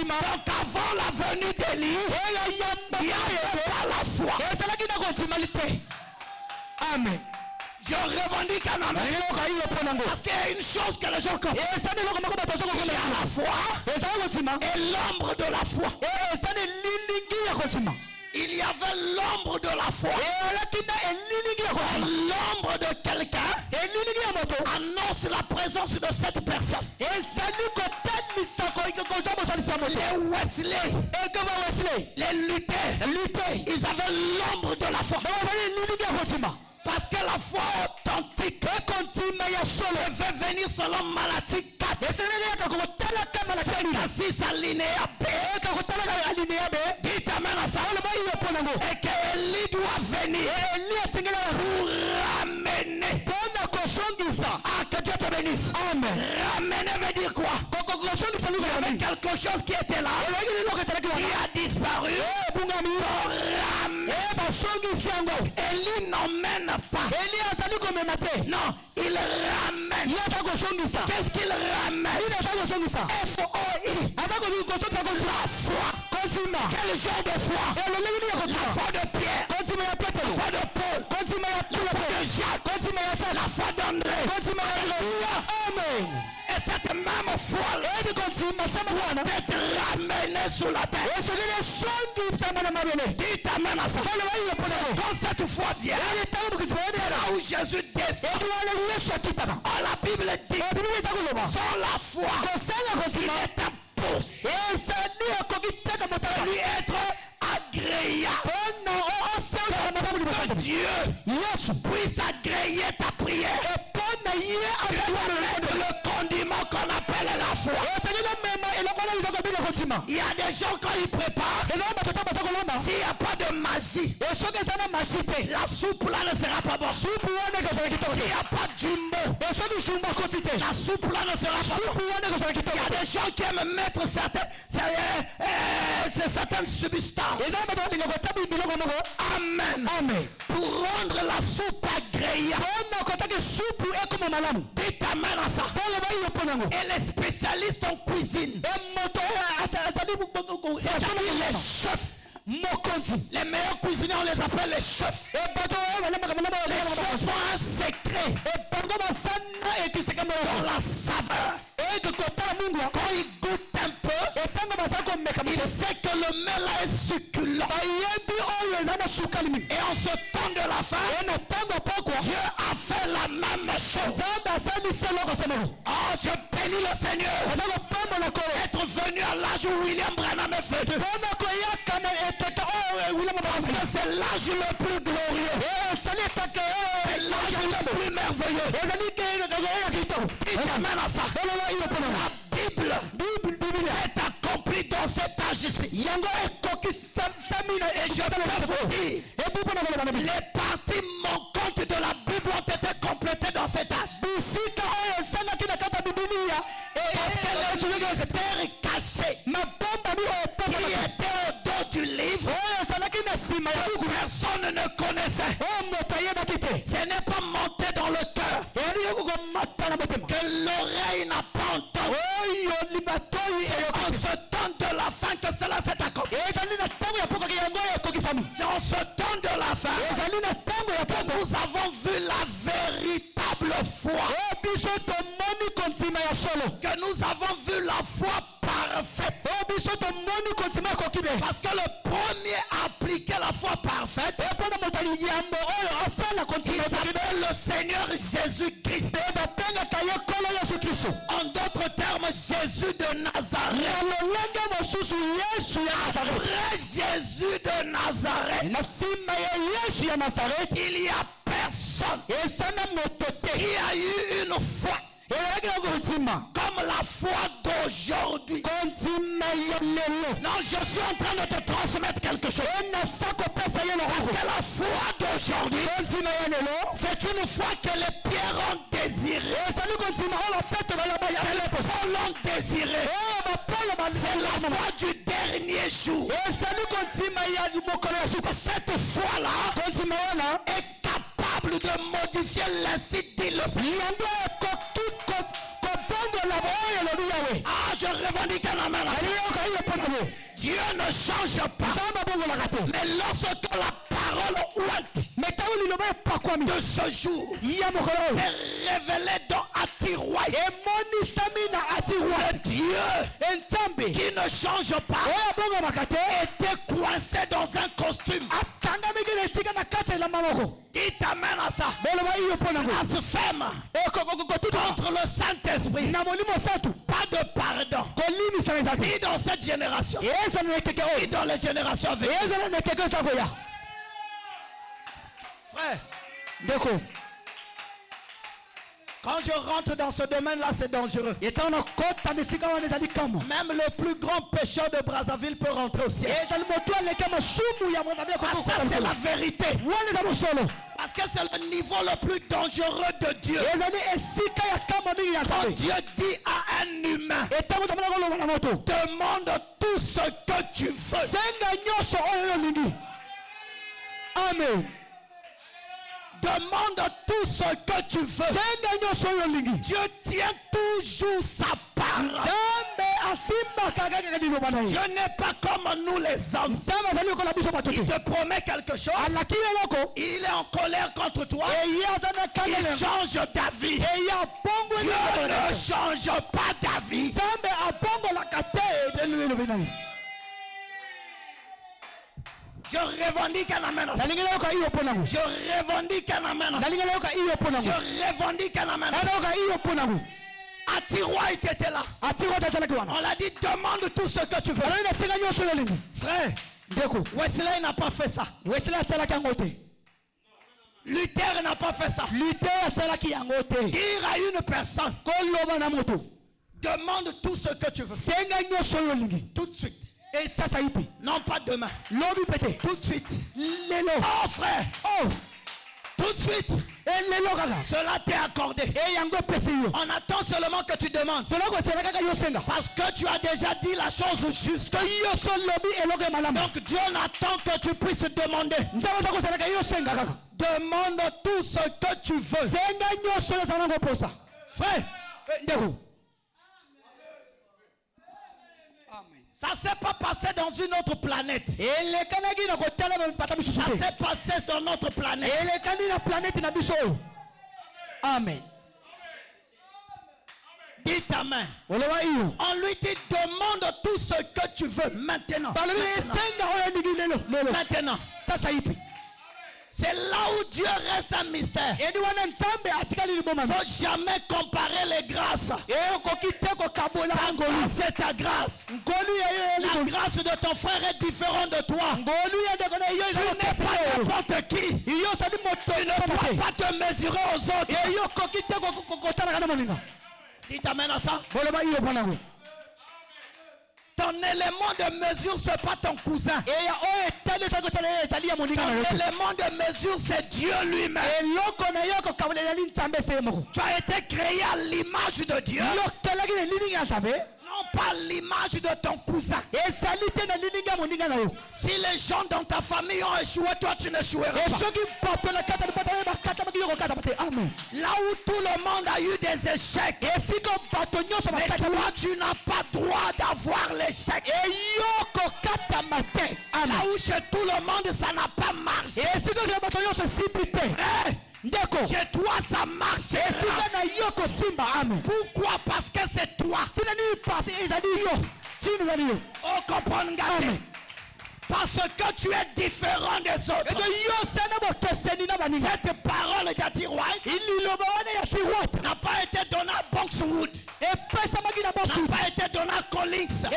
Donc avant la venue d'Élie, il n'y avait pas la foi. Amen. Je revendique un amen. Parce qu'il y a une chose que les gens comprennent. Il y a la foi et l'ombre de la foi. Il y avait l'ombre de la foi. L'ombre de quelqu'un annonce la présence de cette personne. Les Wesley, les Luther, ils avaient l'ombre de la foi. Parce que la foi authentique devait venir selon Malachie 4. C'est 6 alinéa B. Dites amen à ça. Et que Élie doit venir pour ramener. Ah, que Dieu te bénisse. Amen. Ramener veut dire quoi? Il y avait quelque chose qui était là, qui a disparu. Élie n'emmène pas. Non, il ramène. Qu'est-ce qu'il ramène? F-O-I. La foi. Quel genre de foi? La foi de Pierre, la foi de Paul, la foi de Jacques, la foi d'André. Amen. Et cette même foi doit être ramenée sur la terre. Dites amen à ça. Quand cette foi vient, c'est là où Jésus descend. Oh, la Bible dit, sans la foi, il est impossible de lui être agréable. Que Dieu puisse agréer ta prière. Le condiment qu'on appelle la foi. Il y a des gens quand ils préparent, s'il n'y a pas de magie, la soupe là ne sera pas bonne. S'il n'y a pas de jumbo, la soupe là ne sera pas bonne. Il y a des gens qui aiment mettre certaines substances. Amen. Pour rendre la soupe agréable. Dites amen à ça. Et les spécialistes en cuisine, c'est-à-dire les chefs, les meilleurs cuisiniers, on les appelle les chefs. Les chefs ont un secret dans la saveur. Quand ils goûtent un peu, il sait que le mets là est succulent. Et en ce temps de la fin, Dieu a fait la même chose. Oh, je bénis le Seigneur être venu à l'âge où William Branham est fait. Parce que c'est l'âge le plus glorieux. C'est l'âge le plus merveilleux. Dites amen à ça. La Bible est accomplie dans cet âge. Et je peux vous dire, les parties manquantes de la Bible ont été complétées dans cet âge. Parce que les mystères cachés qui étaient au dos du livre, personne ne connaissait. Ce n'est pas monté dans le cœur, que l'oreille n'a pas entendu. En ce temps de la fin que cela s'est accompli. C'est en ce temps de la fin que nous avons vu la véritable foi. Que nous avons vu la foi parfaite. Parce que le premier à appliquer la foi parfaite, il s'appelle le Seigneur Jésus-Christ. En d'autres termes, Jésus de Nazareth. Après Jésus de Nazareth, il y a personne qui a eu une foi comme la foi d'aujourd'hui. Non, je suis en train de te transmettre quelque chose. Parce que la foi d'aujourd'hui, c'est une foi que les pierres ont désirée. Que les Paul ont désirée. C'est la foi du dernier jour. Cette foi-là est capable de modifier l'incident. Ah, je revendique un amen. Dieu ne change pas. Mais lorsque la parole de ce jour s'est révélée dans Atiroy, le Dieu qui ne change pas était coincé dans un costume. Qui t'amène à ça? Blasphème contre le Saint-Esprit. Pas de pardon. Ni dans cette génération, ni dans les générations à venir. Frère, quand je rentre dans ce domaine-là, c'est dangereux. Même le plus grand pécheur de Brazzaville peut rentrer au ciel. Ça, c'est la vérité. Parce que c'est le niveau le plus dangereux de Dieu. Quand Dieu dit à un humain, demande tout ce que tu veux. Amen. Demande tout ce que tu veux. Dieu tient toujours sa parole. Dieu n'est pas comme nous les hommes. Il te promet quelque chose. Il est en colère contre toi. Il change d'avis. Dieu ne change pas d'avis. Je revendique un amen. Je revendique un amen. Je revendique un amen. Atiroy était là. On l'a dit, demande tout ce que tu veux. Frère, Wesley n'a pas fait ça. Luther n'a pas fait ça. Dire à une personne, demande tout ce que tu veux. Tout de suite. Et ça, non pas demain. Tout de suite. Oh frère. Oh. Tout de suite. Cela t'est accordé. On attend seulement que tu demandes. Parce que tu as déjà dit la chose juste. Donc Dieu n'attend que tu puisses demander. Demande tout ce que tu veux. Frère. Ça ne s'est pas passé dans une autre planète. Ça s'est passé dans notre planète. Amen. Dites amen. On lui dit, demande tout ce que tu veux maintenant. Maintenant. C'est là où Dieu reste un mystère. Il ne faut jamais comparer les grâces. Ta grâce, c'est ta grâce. La grâce de ton frère est différente de toi. Tu n'es pas n'importe qui. Tu ne dois pas te mesurer aux autres. Dites amen à ça. Ton élément de mesure, ce n'est pas ton cousin. Ton élément de mesure, c'est Dieu lui-même. Tu as été créé à l'image de Dieu. Non pas l'image de ton cousin. Si les gens dans ta famille ont échoué, toi tu n'échoueras pas. Là où tout le monde a eu des échecs, mais toi tu n'as pas droit d'avoir l'échec. Là où chez tout le monde ça n'a pas marché, chez toi ça marche. Pourquoi? Parce que c'est toi. Oh, comprends. Parce que tu es différent des autres. Cette parole d'Atiroy n'a pas été donnée à Boxwood, n'a pas été donnée à Collins,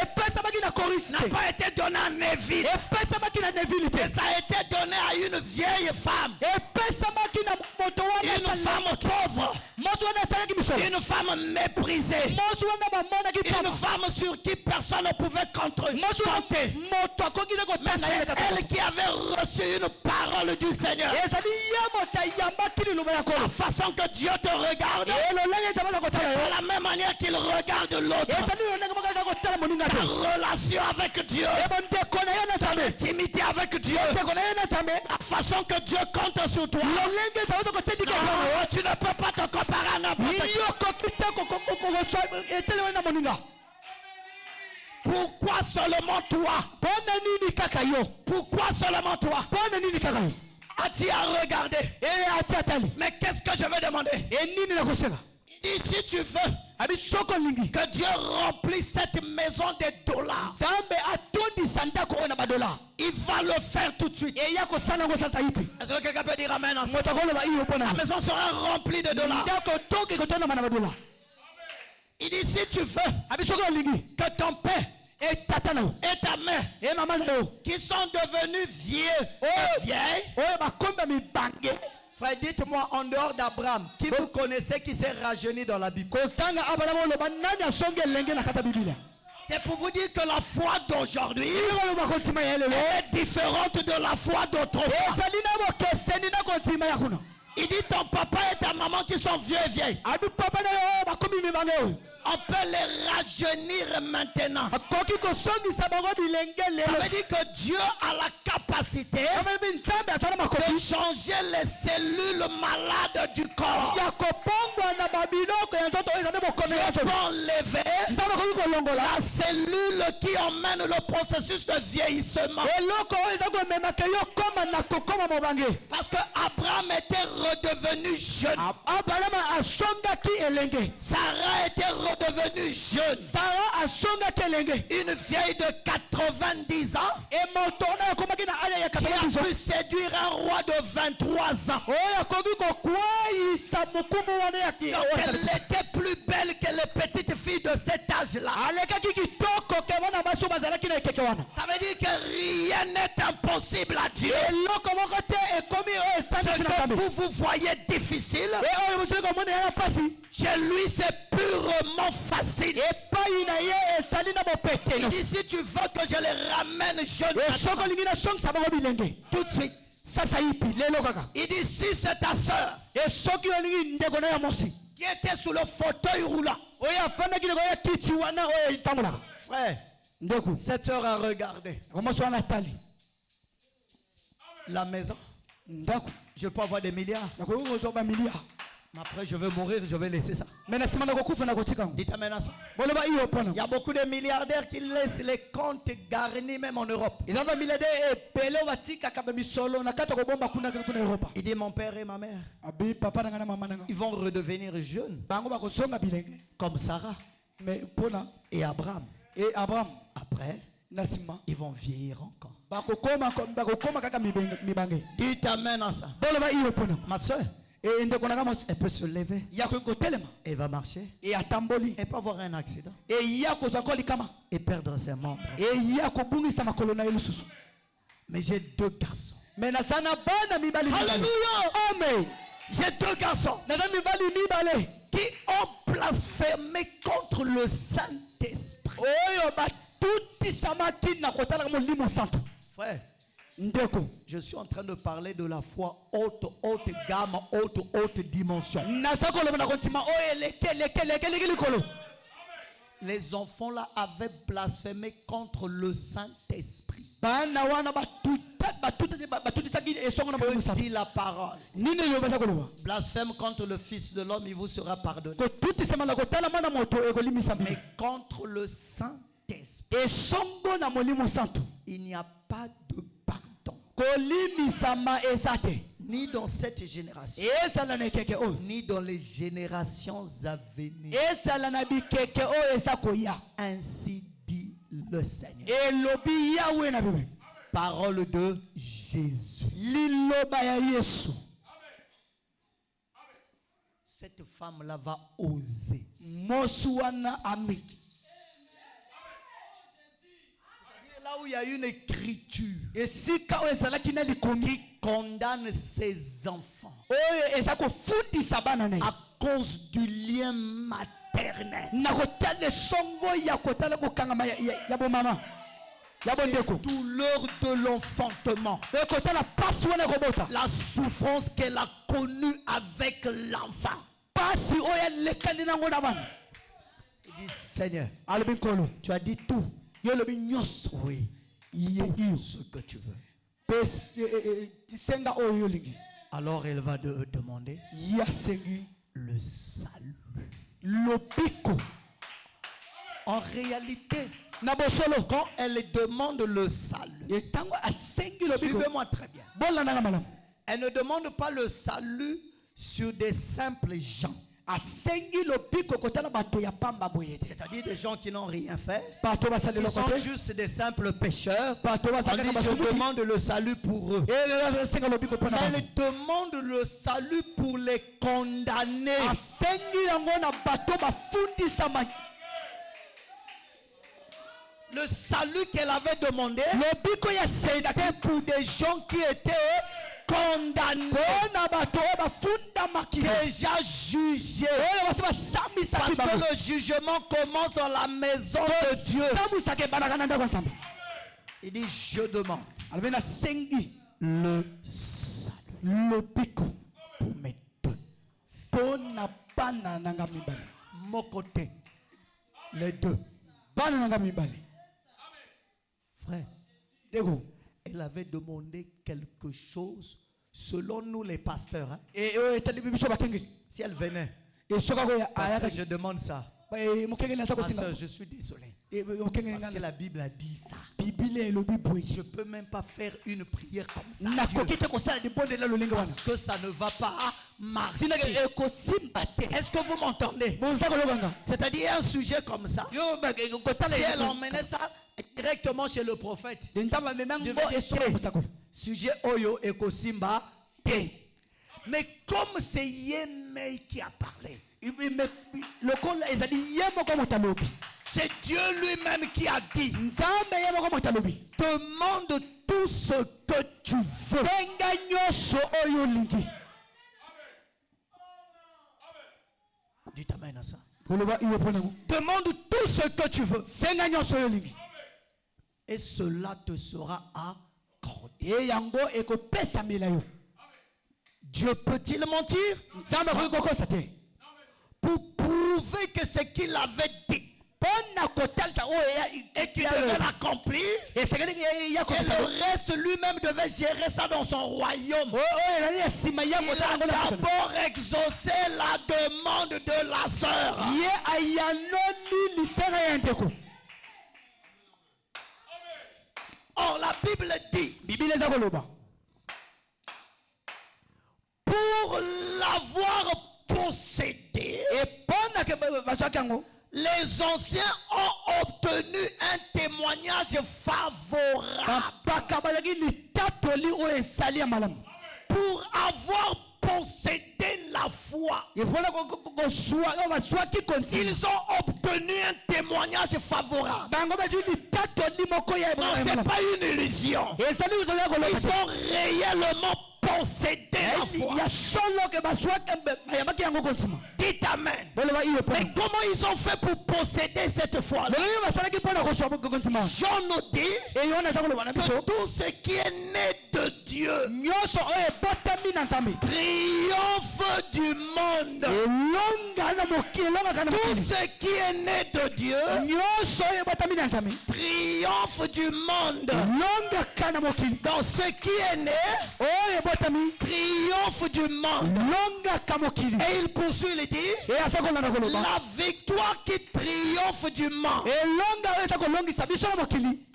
n'a pas été donnée à Neville, mais ça a été donné à une vieille femme, une femme pauvre, une femme méprisée, une femme sur qui personne ne pouvait compter. Mais c'est elle qui avait reçu une parole du Seigneur. La façon que Dieu te regarde, c'est de la même manière qu'il regarde l'autre. Ta relation avec Dieu, ton intimité avec Dieu, la façon que Dieu compte sur toi. Non, tu ne peux pas te comparer à n'importe qui. Pourquoi seulement toi? Pourquoi seulement toi? Ati a regardé. Mais qu'est-ce que je vais demander? Il dit si tu veux que Dieu remplisse cette maison de dollars, il va le faire tout de suite. Est-ce que quelqu'un peut dire amen? La maison sera remplie de dollars. Il dit si tu veux que ton père et ta mère qui sont devenus vieux vieilles. Frère, dites-moi en dehors d'Abraham, qui vous connaissez qui s'est rajeuni dans la Bible? C'est pour vous dire que la foi d'aujourd'hui est différente de la foi d'autrefois. Il dit ton papa et ta maman qui sont vieux et vieilles. On peut les rajeunir maintenant. Ça veut dire que Dieu a la capacité de changer les cellules malades du corps. Dieu peut enlever la cellule qui emmène le processus de vieillissement. Parce que Abraham était redevenu jeune. Sarah était redevenue jeune. Une vieille de 90 ans qui a pu séduire un roi de 23 ans. Elle était plus belle que les petites filles de cet âge-là. Ça veut dire que rien n'est impossible à Dieu. Ce que vous voyez difficile, chez lui c'est purement facile. Il dit si tu veux que je les ramène jeunes tout de suite. Il dit si c'est ta soeur qui était sous le fauteuil roulant, frère, cette soeur a regardé la maison. Je peux avoir des milliards. Mais après je vais mourir, je vais laisser ça. Dites amen à ça. Il y a beaucoup de milliardaires qui laissent les comptes garnis même en Europe. Il dit mon père et ma mère, ils vont redevenir jeunes comme Sarah et Abraham. Après, ils vont vieillir encore. Dites amen à ça. Ma soeur, elle peut se lever et va marcher et pas avoir un accident et perdre ses membres. Mais j'ai deux garçons. Alléluia. Amen. J'ai deux garçons qui ont blasphémé contre le Saint-Esprit. Frère, je suis en train de parler de la foi haute gamme, haute dimension. Les enfants là avaient blasphémé contre le Saint-Esprit. Que dit la parole? Blasphème contre le Fils de l'homme, il vous sera pardonné. Mais contre le Saint-Esprit, il n'y a pas de pardon. Ni dans cette génération, ni dans les générations à venir. Ainsi dit le Seigneur. Parole de Jésus. Cette femme-là va oser. Là où il y a une écriture qui condamne ses enfants à cause du lien maternel, douleur de l'enfantement, la souffrance qu'elle a connue avec l'enfant. Il dit Seigneur, tu as dit tout. Oui, tout ce que tu veux. Alors elle va demander le salut. En réalité, Quand elle demande le salut, suivez-moi très bien. Elle ne demande pas le salut sur des simples gens. C'est-à-dire des gens qui n'ont rien fait, qui sont juste des simples pécheurs. On dit, je demande le salut pour eux. Mais elle demande le salut pour les condamnés. Le salut qu'elle avait demandé, c'était pour des gens qui étaient condamnés, déjà jugés. Parce que le jugement commence dans la maison de Dieu. Il dit, je demande le salut pour mes deux. Mon côté, les deux. Frère, elle avait demandé quelque chose selon nous les pasteurs. Hein? Si elle venait, pasteur, je demande ça. Pasteur, je suis désolé. Parce que la Bible a dit ça. Je ne peux même pas faire une prière comme ça. Parce que ça ne va pas marcher. Est-ce que vous m'entendez? C'est-à-dire un sujet comme ça. Si elle emmenait ça directement chez le prophète, sujet Oyo et Kosimba. Mais comme c'est Yemei qui a parlé, c'est Dieu lui-même qui a dit, demande tout ce que tu veux. Dites amen à ça. Demande tout ce que tu veux. Et cela te sera accordé. Dieu peut-il mentir? Pour prouver que ce qu'il avait dit et qu'il devait l'accomplir, et le reste lui-même devait gérer ça dans son royaume. Il a d'abord exaucé la demande de la sœur. Or la Bible dit, pour l'avoir possédé, les anciens ont obtenu un témoignage favorable. Pour avoir possédé la foi, ils ont obtenu un témoignage favorable. Non, ce n'est pas une illusion. Ils ont réellement possédé la foi. Dites amen. Mais comment ils ont fait pour posséder cette foi? Jean nous dit que tout ce qui est né de Dieu triomphe du monde. Tout ce qui est né de Dieu triomphe du monde. Dans ce qui est né triomphe du monde. Et il poursuit, il dit, la victoire qui triomphe du monde.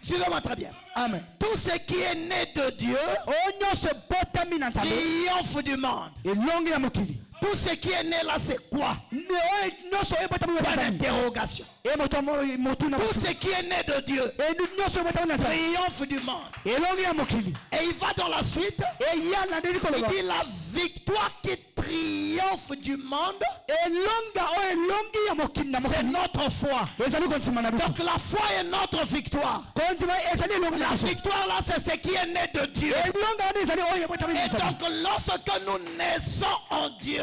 Suivez-moi très bien. Amen. Tout ce qui est né de Dieu triomphe du monde. Tout ce qui est né là, c'est quoi? Pas d'interrogation. Tout ce qui est né de Dieu triomphe du monde. Et il va dans la suite. Il dit la victoire qui triomphe du monde, c'est notre foi. Donc la foi est notre victoire. La victoire là, c'est ce qui est né de Dieu. Et donc lorsque nous naissons en Dieu,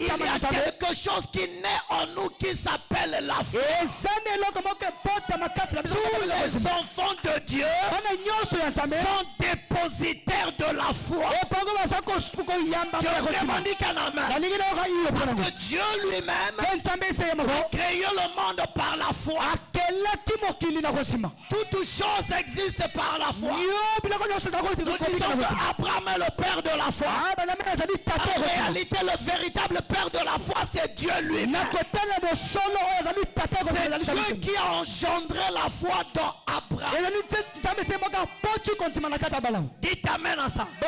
il y a quelque chose qui naît en nous qui s'appelle la foi. Tous les enfants de Dieu sont dépositaires de la foi. Je revendique un amen. Parce que Dieu lui-même a créé le monde par la foi. Et Toutes choses existent par la foi. Nous disons que Abraham est le père de la foi. En réalité, le véritable père de la foi, c'est Dieu lui-même. C'est Dieu qui a engendré la foi dans Abraham. Dites amen à ça. Et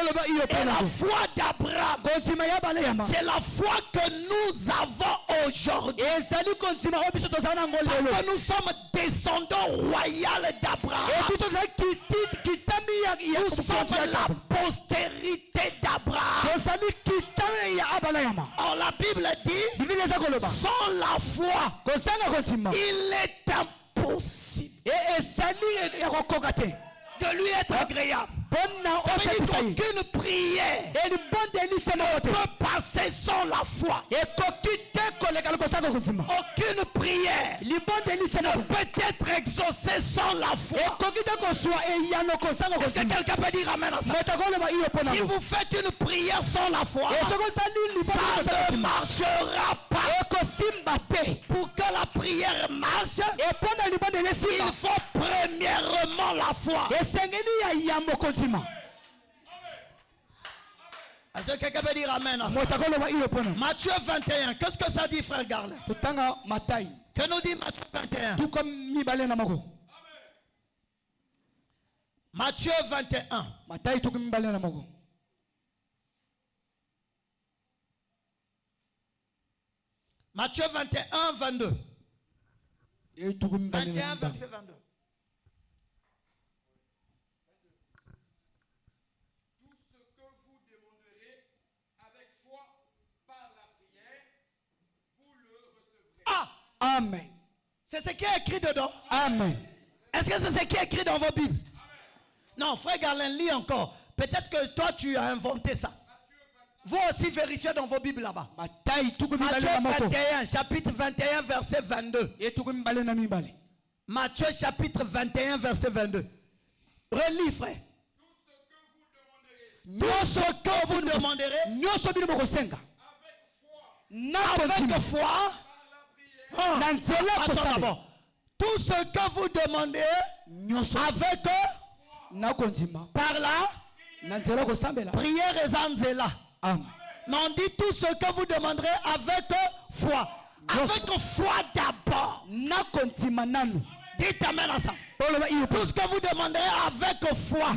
la foi d'Abraham, c'est la foi que nous avons aujourd'hui. Parce que nous sommes descendants royaux d'Abraham. Nous sommes la postérité d'Abraham. Or la Bible dit, sans la foi, il est impossible de lui être agréable. Ça veut dire qu'aucune prière ne peut passer sans la foi. Aucune prière ne peut être exaucée sans la foi. Est-ce que quelqu'un peut dire amen à ça? Si vous faites une prière sans la foi, ça ne marchera pas. Pour que la prière marche, il faut premièrement la foi. Est-ce que quelqu'un peut dire amen à ça? Matthieu 21, qu'est-ce que ça dit, frère Garlet? Que nous dit Matthieu 21? Matthieu 21. Matthieu 21, 22. 21, verset 22. Amen. C'est ce qui est écrit dedans. Amen. Est-ce que c'est ce qui est écrit dans vos Bibles? Non, frère Garlin, lis encore. Peut-être que toi tu as inventé ça. Vous aussi vérifiez dans vos Bibles là-bas. Matthieu 21, chapitre 21, verset 22. Matthieu chapitre 21, verset 22. Relis, frère. Tout ce que vous demanderez avec foi. Attends d'abord. Tout ce que vous demandez avec par là, prière et zanzela. Mais on dit tout ce que vous demanderez avec foi. Avec foi d'abord. Dites amen à ça. Tout ce que vous demanderez avec foi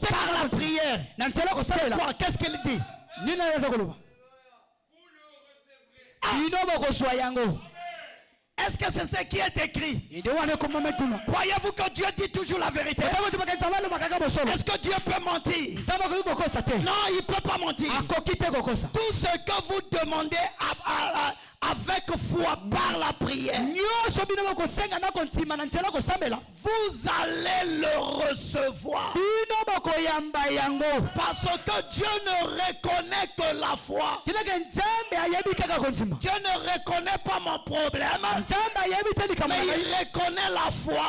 par la prière. C'est quoi? Qu'est-ce qu'il dit? Est-ce que c'est ce qui est écrit? Croyez-vous que Dieu dit toujours la vérité? Est-ce que Dieu peut mentir? Non, il ne peut pas mentir. Tout ce que vous demandez avec foi par la prière, vous allez le recevoir. Parce que Dieu ne reconnaît que la foi. Dieu ne reconnaît pas mon problème, mais il reconnaît la foi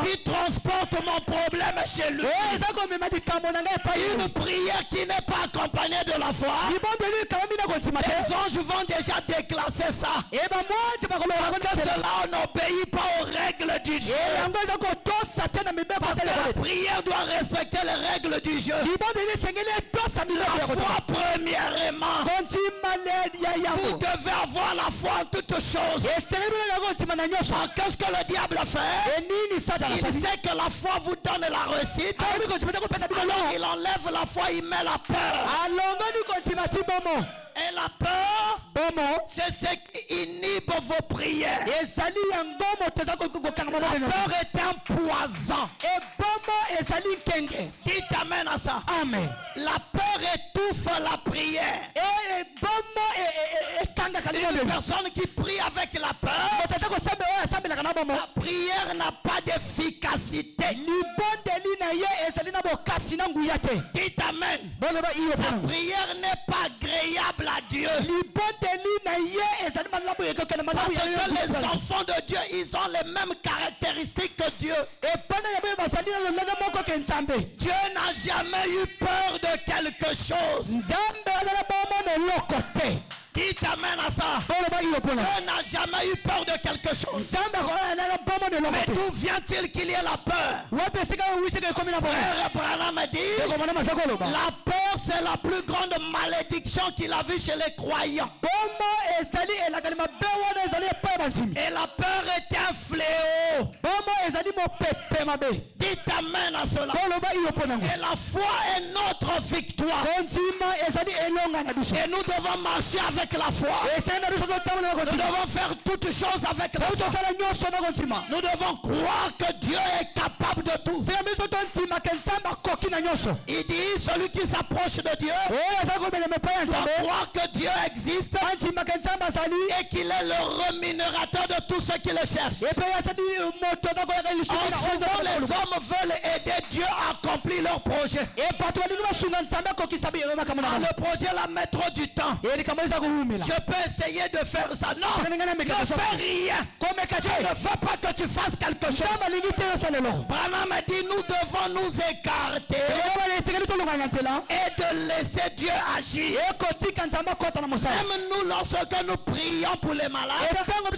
qui transporte mon problème chez lui. Une prière qui n'est pas accompagnée de la foi, les anges vont déjà déclasser ça. Parce que cela, on n'obéit pas aux règles du jeu. Parce que la prière doit respecter les règles du jeu. La foi premièrement. Vous devez avoir la foi en toutes choses. Qu'est-ce que le diable fait? Il sait que la foi vous donne la réussite. Alors il enlève la foi, il met la peur. Et la peur, c'est ce qui inhibe vos prières. La peur est un poison. Dites amen à ça. Amen. La peur étouffe la prière. Une personne qui prie avec la peur, sa prière n'a pas d'efficacité. Dites amen. Sa prière n'est pas agréable à Dieu. Parce que les enfants de Dieu, ils ont les mêmes caractéristiques que Dieu. Dieu n'a jamais eu peur de quelque chose. Dites amen à ça. Dieu n'a jamais eu peur de quelque chose. Mais d'où vient-il qu'il y ait la peur? Frère Branham a dit, la peur c'est la plus grande malédiction qu'il a vue chez les croyants. Et la peur est un fléau. Dites amen à cela. Et la foi est notre victoire. Et nous devons marcher avec la foi. Nous devons faire toutes choses avec la foi. Nous devons croire que Dieu est capable de tout. Il dit, celui qui s'approche de Dieu doit croire que Dieu existe et qu'il est le rémunérateur de tous ceux qui le cherchent. Souvent les hommes veulent aider Dieu à accomplir leur projet. Le projet la mettra du temps. Je peux essayer de faire ça. Non, ne fais rien. Dieu ne veut pas que tu fasses quelque chose. Branham a dit, nous devons nous écarter et de laisser Dieu agir. Même nous, lorsque nous prions pour les malades, nous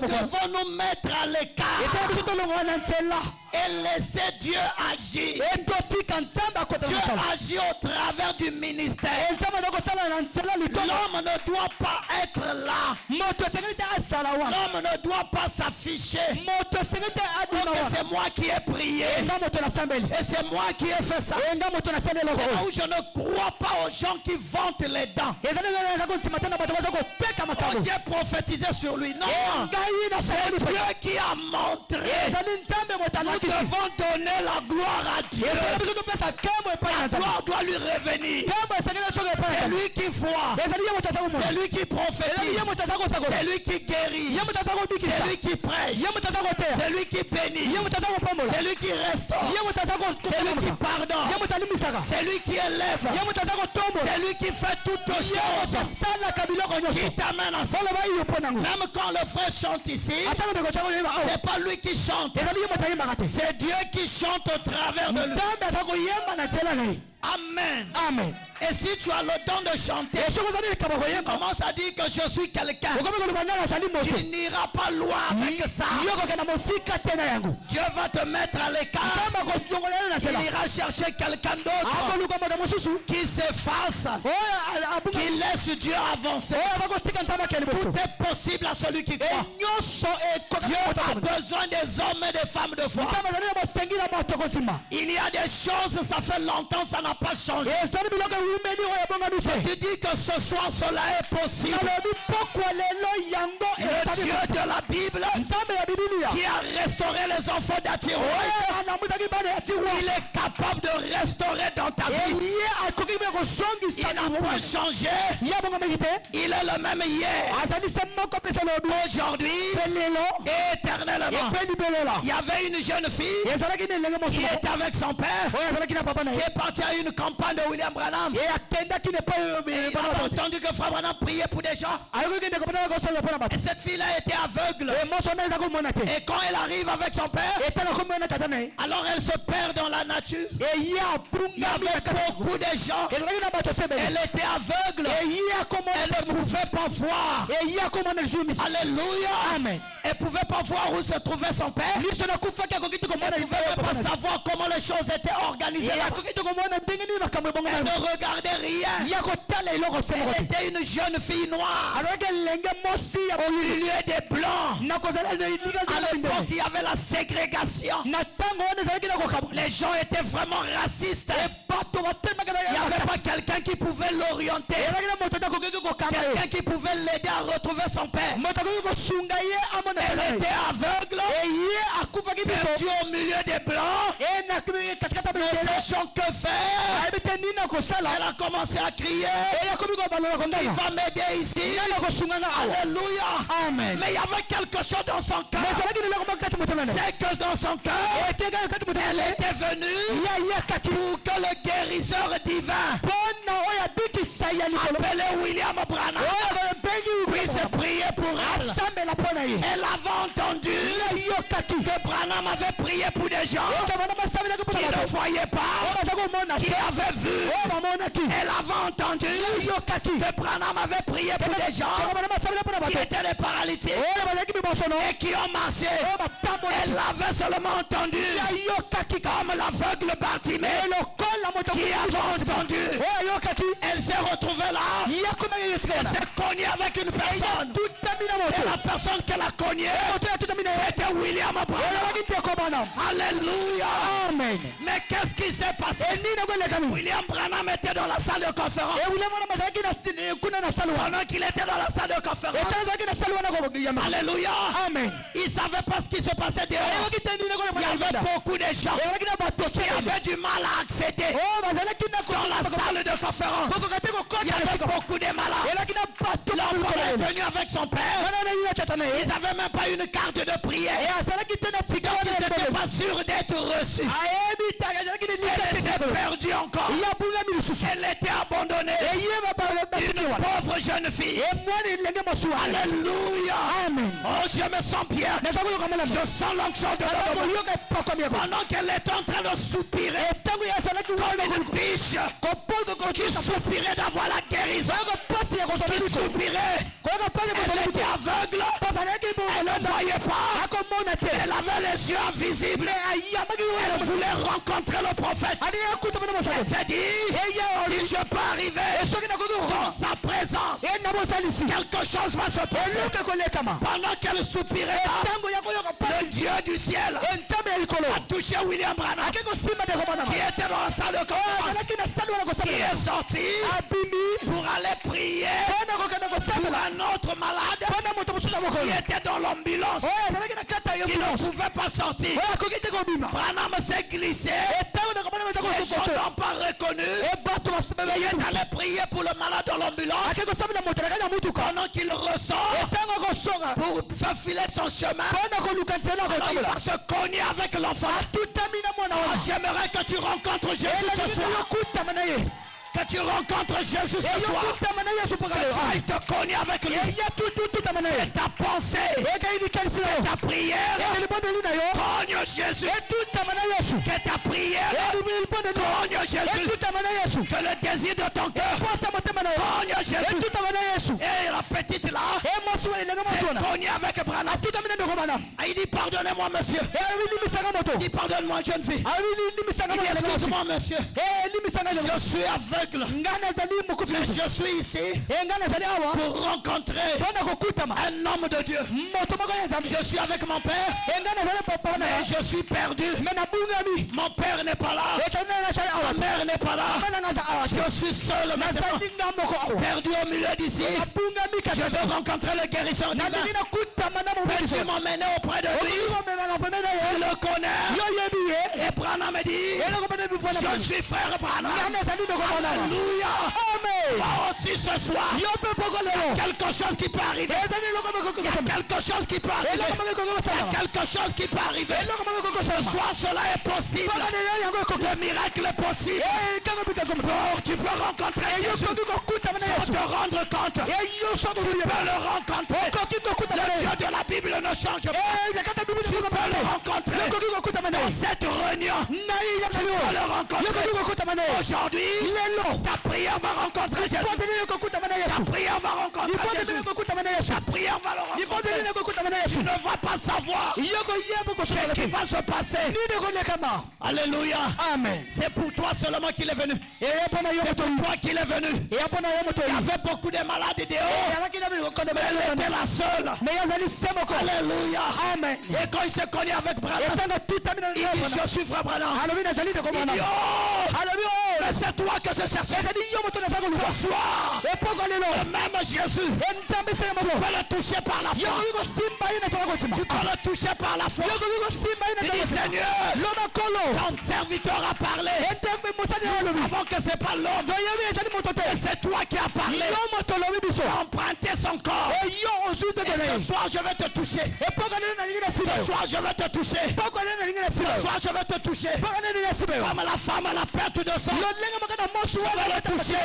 devons nous mettre à l'écart et laisser Dieu agir. Dieu agit au travers du ministère. L'homme ne doit pas être là. L'homme ne doit pas s'afficher. C'est moi qui ai prié. Et c'est moi qui ai fait ça. C'est là où je ne crois pas aux gens qui vantent les dents. J'ai prophétisé sur lui. Non, c'est Dieu qui a montré. Nous devons donner la gloire à Dieu. La gloire doit lui revenir. C'est lui qui voit. C'est lui qui prophétise. C'est lui qui guérit. C'est lui qui prêche. C'est lui qui bénit. C'est lui qui restaure. C'est lui qui pardonne. C'est lui qui élève. C'est lui qui fait toutes choses. Qui t'amène à ça. Même quand le frère chante ici, c'est pas lui qui chante. C'est Dieu qui chante au travers de lui. Amen. Amen. Et si tu as le don de chanter, tu commences à dire que je suis quelqu'un, tu n'iras pas loin avec ça. Dieu va te mettre à l'écart. Il ira chercher quelqu'un d'autre qui s'efface, qui laisse Dieu avancer. Tout est possible à celui qui croit. Dieu a besoin des hommes et des femmes de foi. Il y a des choses, ça fait longtemps, ça n'a pas changé. Tu dis que ce soir cela est possible. Le Dieu de la Bible qui a restauré les enfants d'Attiroï, il est capable de restaurer dans ta vie. Il n'a pas changé. Il est le même hier, aujourd'hui et éternellement. Il y avait une jeune fille qui était avec son père, qui est partie à une campagne de William Branham. Il a entendu que Frère Branham priait pour des gens. Et cette fille-là était aveugle. Et quand elle arrive avec son père, alors elle se perd dans la nature. Il y avait beaucoup de gens. Elle était aveugle. Elle ne pouvait pas voir. Alléluia. Amen. Elle ne pouvait pas voir où se trouvait son père. Elle ne pouvait pas savoir comment les choses étaient organisées. Elle ne regardait rien. Elle était une jeune fille noire au milieu des blancs. À l'époque, il y avait la ségrégation. Les gens étaient vraiment racistes. Il n'y avait pas quelqu'un qui pouvait l'orienter. Quelqu'un qui pouvait l'aider à retrouver son père. Elle était aveugle, perdue au milieu des blancs, ne sachant que faire. Elle a commencé à crier. Il va m'aider ici. Alléluia. Amen. Mais il y avait quelque chose dans son cœur. C'est que dans son cœur, elle était venue pour que le guérisseur divin, appelé William Branham, puisse prier pour elle. Elle avait entendu que Branham avait prié pour des gens qui ne voyaient pas, qui avait vu, elle avait entendu que Branham avait prié pour des gens qui étaient des paralytiques et qui ont marché. Elle avait seulement entendu comme l'aveugle Bartimée qui avait entendu. Elle s'est retrouvée là. Elle s'est cognée avec une personne. Et la personne qu'elle a cognée, c'était William Branham. Alléluia. Amen. Mais qu'est-ce qui s'est passé? William Branham était dans la salle de conférence. Pendant qu'il était dans la salle de conférence. Alléluia. Amen. Il ne savait pas ce qui se passait dehors. Il y avait beaucoup de gens qui avaient du mal à accéder dans la salle de conférence. Il y avait beaucoup de malades. L'enfant est venu avec son père. Ils n'avaient même pas une carte de prière. Donc ils n'étaient pas sûrs d'être reçus. Elle était perdue encore. Elle était abandonnée. Une pauvre jeune fille. Alléluia. Amen. Oh, je me sens bien. Je sens l'onction de Dieu. Pendant qu'elle est en train de soupirer comme une biche qui soupirait d'avoir la guérison, qui soupirait. Elle était aveugle. Elle ne voyait pas. Elle avait les yeux invisibles. Elle voulait rencontrer le prophète. Elle s'est dit, si je peux arriver dans sa présence, quelque chose va se passer. Pendant qu'elle soupirait, le Dieu du ciel a touché William Branham qui était dans la salle de conférence, qui est sorti pour aller prier pour un autre malade qui était dans l'ambulance, qui ne pouvait pas sortir. Branham s'est glissé. Les gens n'ont pas reconnu. Il est allé prier pour le malade dans l'ambulance. Pendant qu'il ressort pour faire filer son chemin, alors il va se cogner avec l'enfant. J'aimerais que tu rencontres Jésus ce soir. Que tu rencontres Jésus ce soir. Que tu ailles te cogner avec lui. Et ta pensée, et ta prière, cogne Jésus. Que ta prière, cogne Jésus. Que le désir de ton cœur, cogne Jésus. Et la petite là, c'est cogné avec Branham. Il dit pardonnez-moi monsieur. Il dit pardonne-moi jeune fille. Il dit excuse-moi monsieur. Je suis aveugle. Mais je suis ici pour rencontrer un homme de Dieu. Je suis avec mon père, mais je suis perdu. Mon père n'est pas là. Ma mère n'est pas là. Je suis seul maintenant, perdu au milieu d'ici. Je veux rencontrer le guérisseur divin. Peux-tu m'emmener auprès de lui? Tu le connais. Et Branham me dit, je suis frère Branham. Alléluia. Amen. Moi aussi ce soir, il y a quelque chose qui peut arriver. Il y a quelque chose qui peut arriver. Il y a quelque chose qui peut arriver. Ce soir cela est possible. Le miracle est possible. Oh, tu peux rencontrer Jésus sans te rendre compte. Tu peux le rencontrer. Le Dieu de la Bible ne change pas. Tu peux le rencontrer dans cette réunion. Tu peux le rencontrer aujourd'hui. Ta prière va rencontrer Jésus. Ta prière va rencontrer Jésus. Ta prière va le rencontrer. Tu ne vas pas savoir ce qui va se passer. Alléluia. Amen. C'est pour toi seulement qu'il est venu. C'est pour toi qu'il est venu. Il y avait beaucoup de malades dehors. Mais elle était la seule. Alléluia. Amen. Et quand il s'est cogné avec Branham, il dit je suis frère Branham. Il dit oh, mais c'est toi que je cherchais. Ce soir, le même Jésus, tu peux le toucher par la foi. Tu peux le toucher par la foi. Il dit Seigneur, ton serviteur a parlé. Nous savons que c'est pas l'homme, mais c'est toi qui as parlé. Tu as emprunté son corps. Et ce soir je vais te toucher. Ce soir je vais te toucher. Ce soir je vais te toucher. Comme la femme à la perte de sang. Je vais le toucher.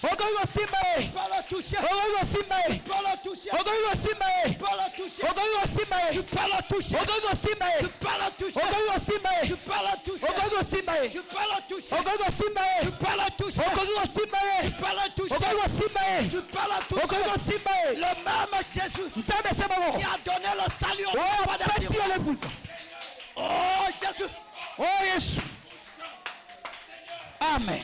peux le toucher. Tu peux le toucher. Tu peux le toucher. Tu peux le toucher. Tu peux le toucher. Tu peux le toucher. Tu peux le toucher. Tu peux le toucher. Tu peux le toucher. Tu peux le toucher. Tu peux le toucher. Le même Jésus qui a donné le salut au peuple d'Israël. Oh Jésus. Oh Jésus. Amen.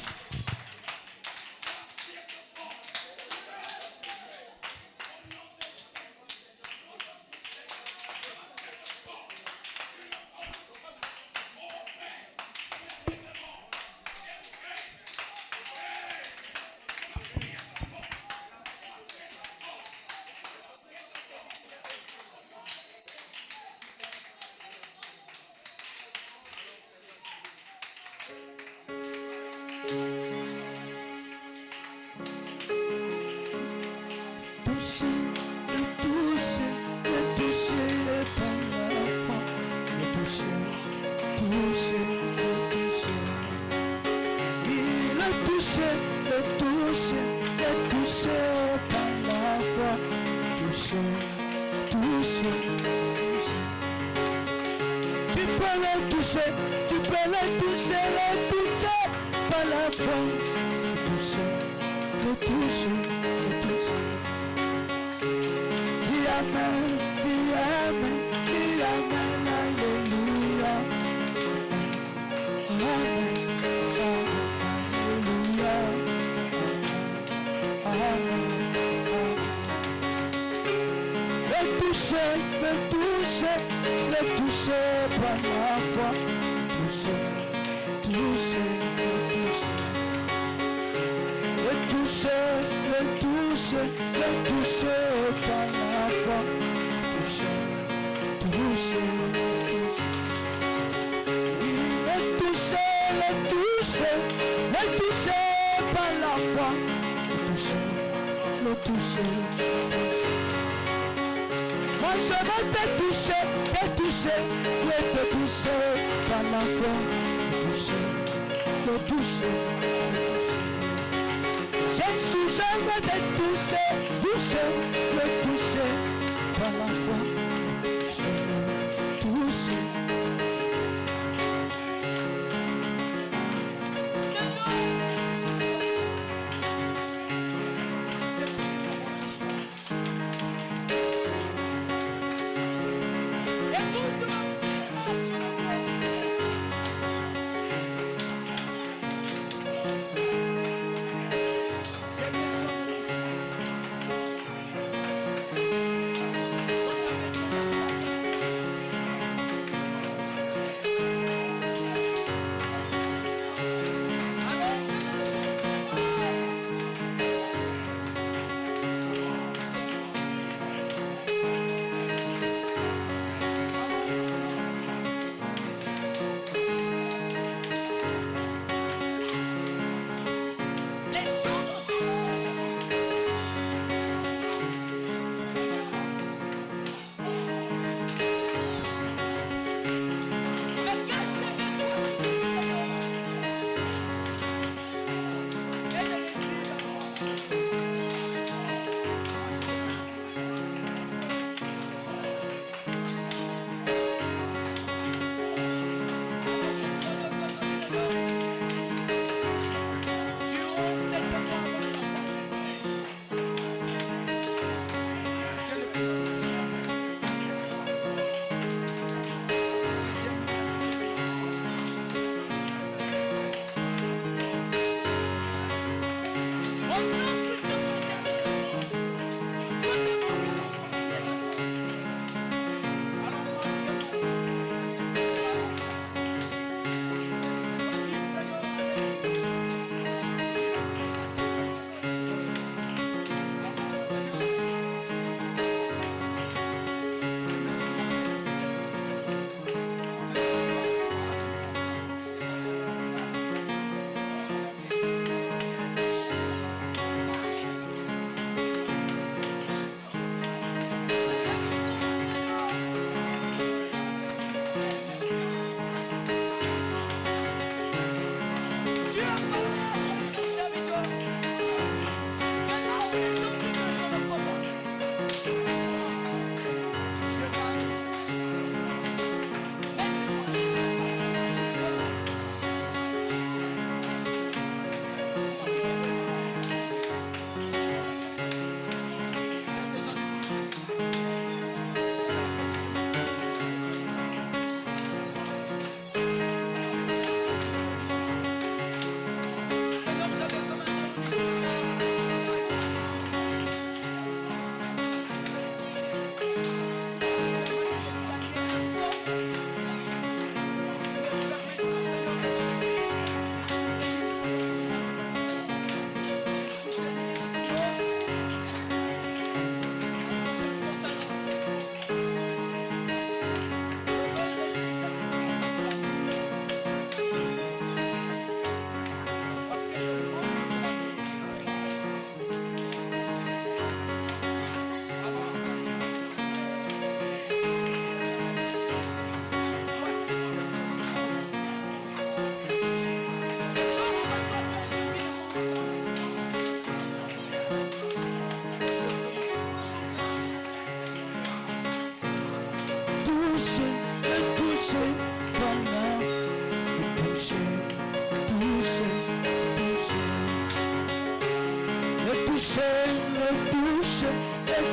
touché par la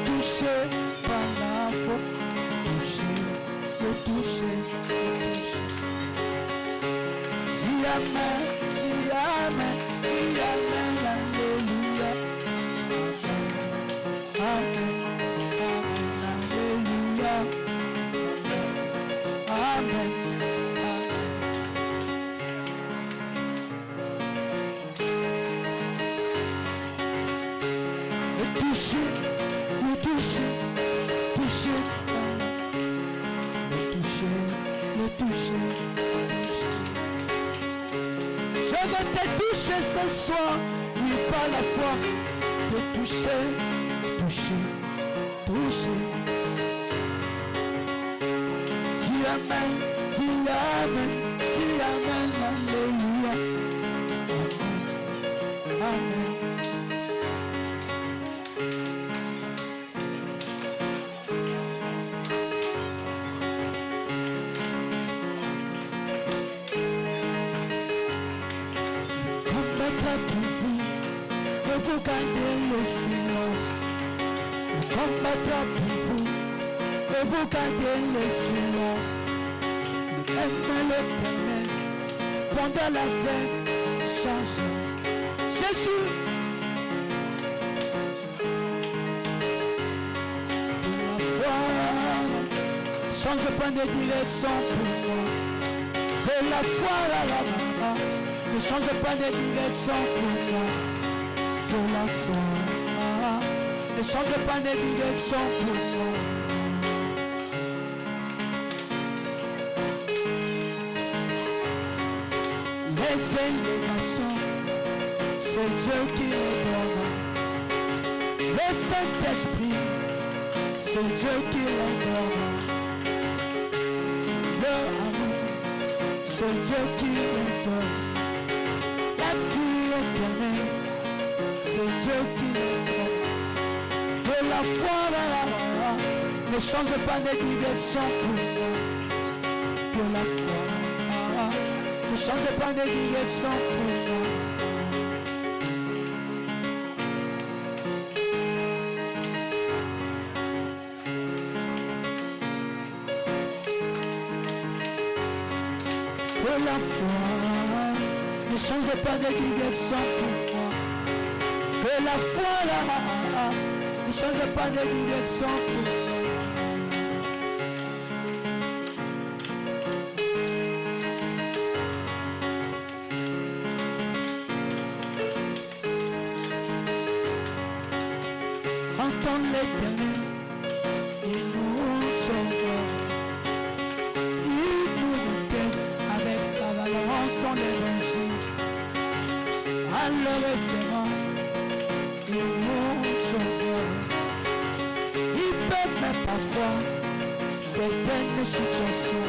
touché par la foi, le toucher. Amen, amen, amen, alléluia. Amen, amen, alléluia. Amen, amen. Le toucher, toucher. Je veux te toucher ce soir, oui, par la foi, te toucher. Tu amènes, alléluia. Amen. Pour vous, et vous gardez le silence. Il combattra pour vous, et vous gardez le silence. Aimez l'Éternel pendant la fin change. Jésus, la foi change pas de direction pour moi. De la foi à la maman. Ne change pas de direction pour moi. De la foi, ne change pas de direction pour moi. Les élévations, c'est Dieu qui les donne. Le Saint-Esprit, c'est Dieu qui les donne. Le amour, c'est Dieu qui les donne. C'est Dieu qui le donne. De la foi, ne change pas de direction pour moi. De la foi, ne change pas de direction pour moi. De la foi, ne change pas de direction pour moi. Que la foi ne change pas de direction pour moi. Entends l'Éternel, il nous sauve. Il nous répète avec sa valence dans l'évangile. Alors laissez-moi. Il peut même parfois certaines situations